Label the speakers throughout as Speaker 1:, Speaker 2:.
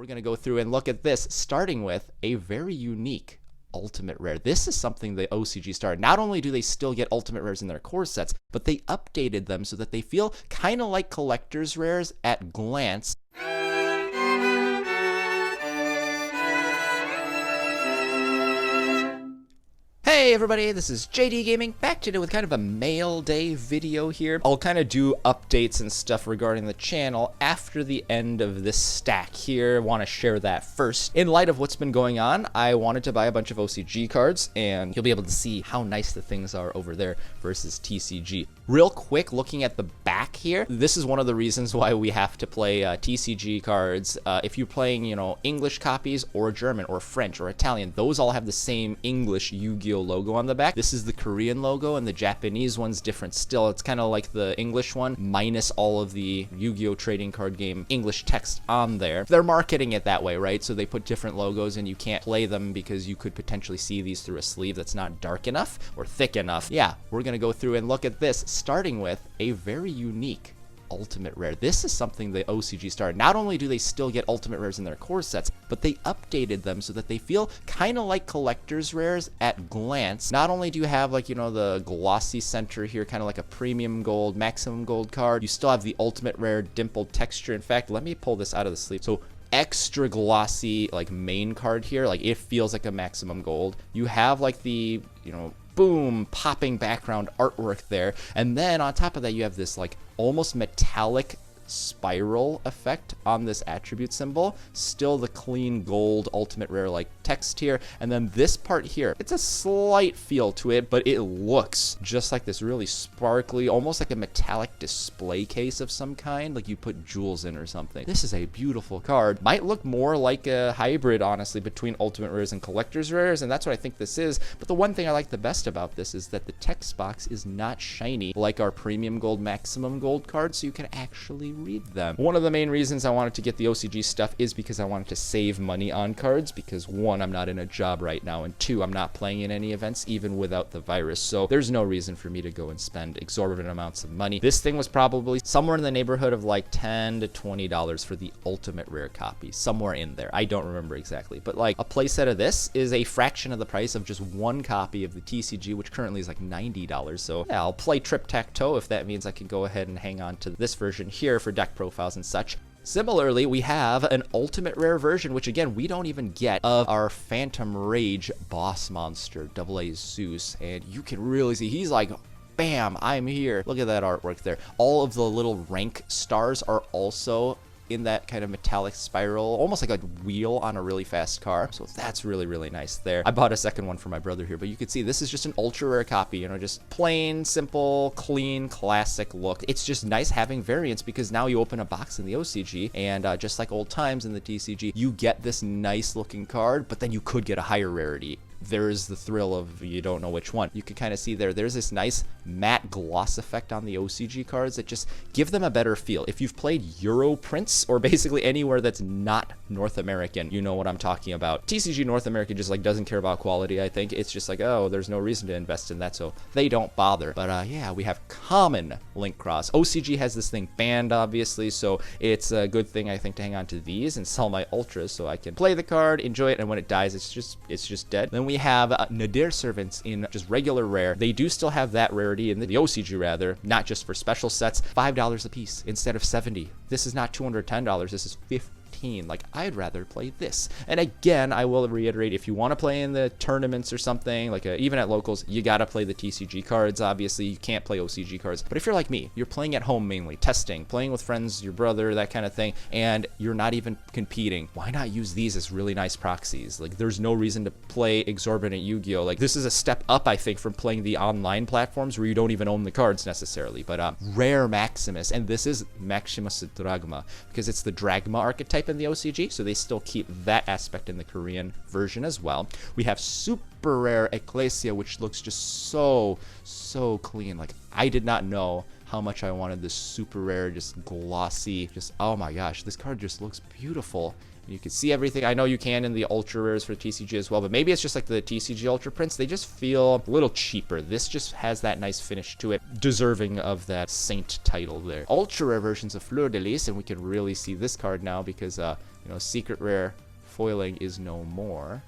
Speaker 1: We're going to go through and look at this, starting with a very unique ultimate rare. This is something the OCG started. Not only do they still get ultimate rares in their core sets, but they updated them so that they feel kind of like collector's rares at glance. Hey everybody, this is JDGaming, back today with kind of a mail day video here. I'll kind of do updates and stuff regarding the channel after the end of this stack here. Want to share that first. In light of what's been going on, I wanted to buy a bunch of OCG cards, and you'll be able to see how nice the things are over there versus TCG. Real quick, looking at the back here, this is one of the reasons why we have to play TCG cards. If you're playing, English copies or German or French or Italian, those all have the same English Yu-Gi-Oh logo on the back. This is the Korean logo, and the Japanese one's different still. It's kind of like the English one minus all of the Yu-Gi-Oh trading card game English text on there. They're marketing it that way, right? So they put different logos, and you can't play them because you could potentially see these through a sleeve that's not dark enough or thick enough. Yeah, we're gonna go through and look at this, starting with a very unique ultimate rare. This is something the OCG started. Not only do they still get ultimate rares in their core sets, but they updated them so that they feel kind of like collector's rares at glance. Not only do you have the glossy center here, kind of like a premium gold, maximum gold card, you still have the ultimate rare dimpled texture. In fact, let me pull this out of the sleeve. So extra glossy main card here, it feels like a maximum gold. You have the boom popping background artwork there, and then on top of that you have this almost metallic spiral effect on this attribute symbol. Still the clean gold ultimate rare text here, and then this part here, it's a slight feel to it, but it looks just like this really sparkly, almost like a metallic display case of some kind, like you put jewels in or something. This is a beautiful card. Might look more like a hybrid, honestly, between ultimate rares and collector's rares, and that's what I think this is. But the one thing I like the best about this is that the text box is not shiny like our premium gold, maximum gold cards, so you can actually read them. One of the main reasons I wanted to get the OCG stuff is because I wanted to save money on cards, because one, I'm not in a job right now, and two, I'm not playing in any events even without the virus, so there's no reason for me to go and spend exorbitant amounts of money. This thing was probably somewhere in the neighborhood of $10 to $20 for the ultimate rare copy, somewhere in there. I don't remember exactly, but a playset of this is a fraction of the price of just one copy of the TCG, which currently is $90, so yeah, I'll play trip-tac-toe if that means I can go ahead and hang on to this version here for deck profiles and such. Similarly, we have an ultimate rare version, which again, we don't even get, of our Phantom Rage boss monster, 𝕿𝖆𝖇𝖑𝖊 Zeus, and you can really see he's bam, I'm here. Look at that artwork there. All of the little rank stars are also in that kind of metallic spiral, almost like a wheel on a really fast car. So that's really, really nice there. I bought a second one for my brother here, but you can see this is just an ultra rare copy, just plain, simple, clean, classic look. It's just nice having variants, because now you open a box in the OCG, and just like old times in the TCG, you get this nice looking card, but then you could get a higher rarity. There's the thrill of you don't know which one. You can kind of see there's this nice matte gloss effect on the OCG cards that just give them a better feel. If you've played Euro prints, or basically anywhere that's not North American, you know what I'm talking about. TCG North America just doesn't care about quality, I think. It's just oh, there's no reason to invest in that, so they don't bother. But yeah, we have common link cross. OCG has this thing banned, obviously, so it's a good thing, I think, to hang on to these and sell my ultras so I can play the card, enjoy it, and when it dies, it's just dead. Then we have Nadir Servants in just regular rare. They do still have that rarity in the OCG, rather, not just for special sets. $5 a piece instead of $70. This is not $210. This is $50. I'd rather play this. And again, I will reiterate, if you want to play in the tournaments or something, even at locals, you gotta play the TCG cards. Obviously, you can't play OCG cards. But if you're like me, you're playing at home mainly, testing, playing with friends, your brother, that kind of thing, and you're not even competing, why not use these as really nice proxies? There's no reason to play exorbitant Yu-Gi-Oh! This is a step up, I think, from playing the online platforms where you don't even own the cards necessarily. But rare Maximus, and this is Maximus Dragma, because it's the Dragma archetype in the OCG, so they still keep that aspect in the Korean version as well. We have super rare Ecclesia, which looks just so clean. I did not know how much I wanted this super rare, just glossy, just, oh my gosh, this card just looks beautiful. You can see everything. I know you can in the ultra rares for TCG as well, but maybe it's just like the TCG ultra prints. They just feel a little cheaper. This just has that nice finish to it, deserving of that Saint title there. Ultra rare versions of Fleur de Lis, and we can really see this card now because, you know, secret rare foiling is no more.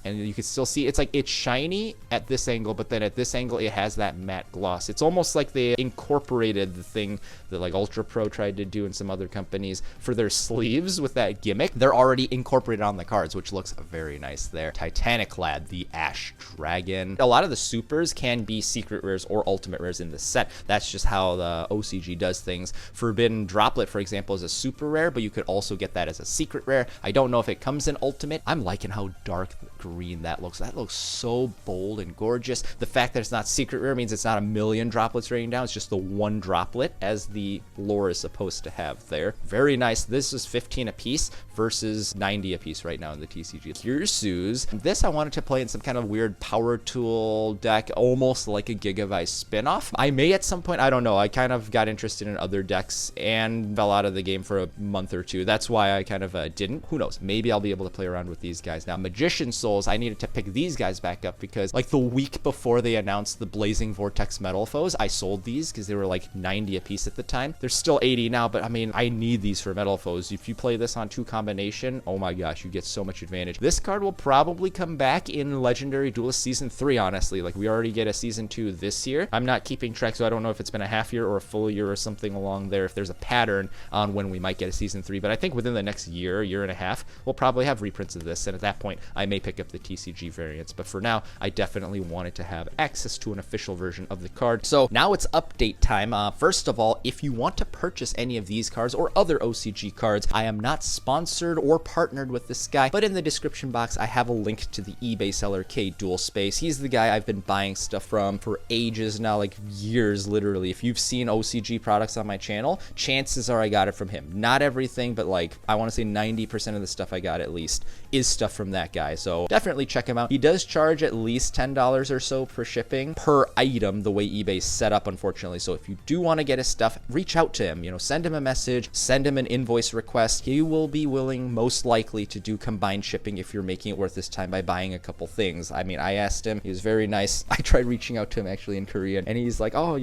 Speaker 1: And you can still see it's like it's shiny at this angle, but then at this angle it has that matte gloss. It's almost like they incorporated the thing that like Ultra Pro tried to do in some other companies for their sleeves with that gimmick. They're already incorporated on the cards, which looks very nice there. 𝕿𝖆𝖑𝖊, the Ash Dragon. A lot of the supers can be secret rares or ultimate rares in this set. That's just how the OCG does things. Forbidden Droplet, for example, is a super rare, but you could also get that as a secret rare. I don't know if it comes in ultimate. I'm liking how dark green that looks. That looks so bold and gorgeous. The fact that it's not secret rare means it's not a million droplets raining down. It's just the one droplet as the lore is supposed to have there. Very nice. This is 15 a piece versus 90 a piece right now in the TCG. Kirsus. This I wanted to play in some kind of weird power tool deck, almost like a 𝕮𝖊𝖊𝖓𝖙 spinoff. I may at some point, I don't know. I kind of got interested in other decks and fell out of the game for a month or two. That's why I kind of didn't. Who knows? Maybe I'll be able to play around with these guys now. Magician Souls, I needed to pick these guys back up because like the week before they announced the Blazing Vortex Metal Foes, I sold these because they were like 90 a piece at the time. They're still 80 now, but I mean, I need these for Metal Foes. If you play this on 2 combination, oh my gosh, you get so much advantage. This card will probably come back in Legendary Duelist Season 3, honestly. Like, we already get a Season 2 this year. I'm not keeping track, so I don't know if it's been a half year or a full year or something along there, if there's a pattern on when we might get a Season 3, but I think within the next year and a half, we'll probably have reprints of this, and at that point, I may pick up the TCG variants, but for now, I definitely wanted to have access to an official version of the card. So now it's update time. First of all, if you want to purchase any of these cards or other OCG cards, I am not sponsored or partnered with this guy, but in the description box, I have a link to the eBay seller 𝕿𝖆𝖊𝖑𝖑. He's the guy I've been buying stuff from for ages now, like years, literally. If you've seen OCG products on my channel, chances are I got it from him. Not everything, but like, I want to say 90% of the stuff I got at least is stuff from that guy. So definitely check him out. He does charge at least $10 or so for shipping per item, the way eBay's set up, unfortunately. So if you do want to get his stuff, reach out to him, you know, send him a message, send him an invoice request. He will be willing, most likely, to do combined shipping if you're making it worth his time by buying a couple things. I mean, I asked him, he was very nice. I tried reaching out to him actually in Korean, and he's like, oh,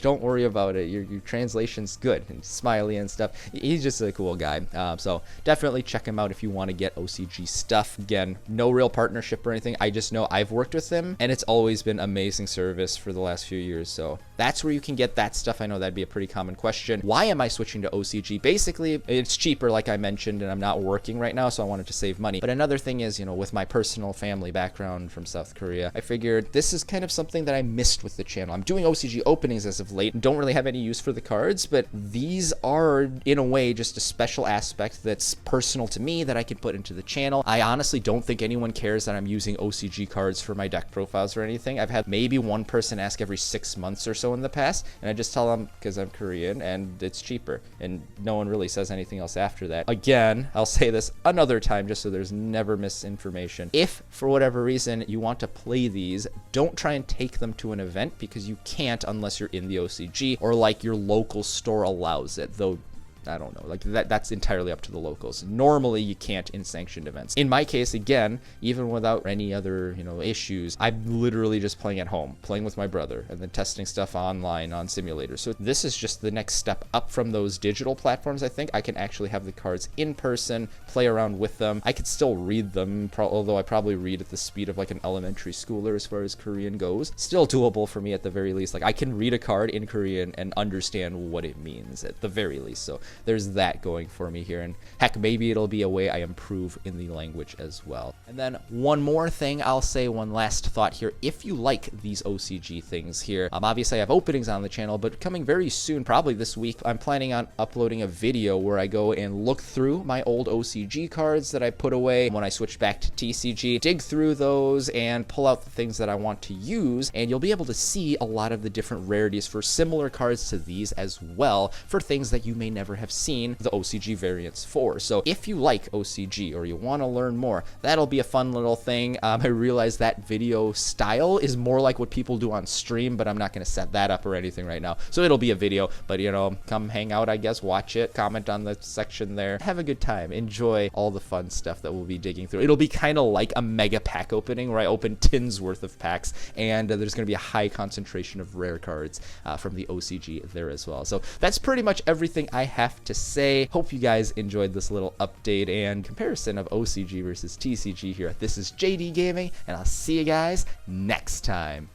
Speaker 1: don't worry about it. Your translation's good, and smiley and stuff. He's just a cool guy. So definitely check him out if you want to get OCG stuff. Again, no real partnership or anything. I just know I've worked with him, and it's always been amazing service for the last few years. So that's where you can get that stuff. I know that'd be a pretty common question. Why am I switching to OCG? Basically, it's cheaper, like I mentioned, and I'm not working right now, so I wanted to save money. But another thing is, you know, with my personal family background from South Korea, I figured this is kind of something that I missed with the channel. I'm doing OCG openings as of late and don't really have any use for the cards, but these are, in a way, just a special aspect that's personal to me that I can put into the channel. I honestly don't think anyone cares that I'm using OCG cards for my deck profiles or anything. I've had maybe one person ask every 6 months or so in the past, and I just tell them because I'm Korean and it's cheaper, and no one really says anything else after that. Again, I'll say this another time just so there's never misinformation. If for whatever reason you want to play these, don't try and take them to an event because you can't unless you're in the OCG or like your local store allows it, though I don't know, like that's entirely up to the locals. Normally you can't in sanctioned events. In my case, again, even without any other, you know, issues, I'm literally just playing at home, playing with my brother, and then testing stuff online on simulators. So this is just the next step up from those digital platforms. I think I can actually have the cards in person, play around with them. I could still read them, although I probably read at the speed of like an elementary schooler as far as Korean goes. Still doable for me at the very least. Like, I can read a card in Korean and understand what it means at the very least. So there's that going for me here, and heck, maybe it'll be a way I improve in the language as well. And then one more thing I'll say, one last thought here. If you like these OCG things here, obviously I have openings on the channel, but coming very soon, probably this week, I'm planning on uploading a video where I go and look through my old OCG cards that I put away when I switched back to TCG, dig through those and pull out the things that I want to use, and you'll be able to see a lot of the different rarities for similar cards to these as well, for things that you may never have have seen the OCG variants for. So if you like OCG or you want to learn more, that'll be a fun little thing. I realize that video style is more like what people do on stream, but I'm not going to set that up or anything right now. So it'll be a video, but you know, come hang out, I guess, watch it, comment on the section there, have a good time, enjoy all the fun stuff that we'll be digging through. It'll be kind of like a mega pack opening where I open tins worth of packs, and there's going to be a high concentration of rare cards from the OCG there as well. So that's pretty much everything I have to say. Hope you guys enjoyed this little update and comparison of OCG versus TCG here. This is JD Gaming, and I'll see you guys next time.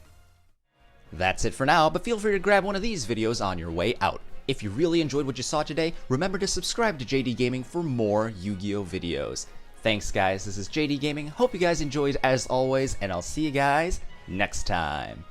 Speaker 1: That's it for now, but feel free to grab one of these videos on your way out. If you really enjoyed what you saw today, remember to subscribe to JD Gaming for more Yu-Gi-Oh videos. Thanks guys, this is JD Gaming. Hope you guys enjoyed as always, and I'll see you guys next time.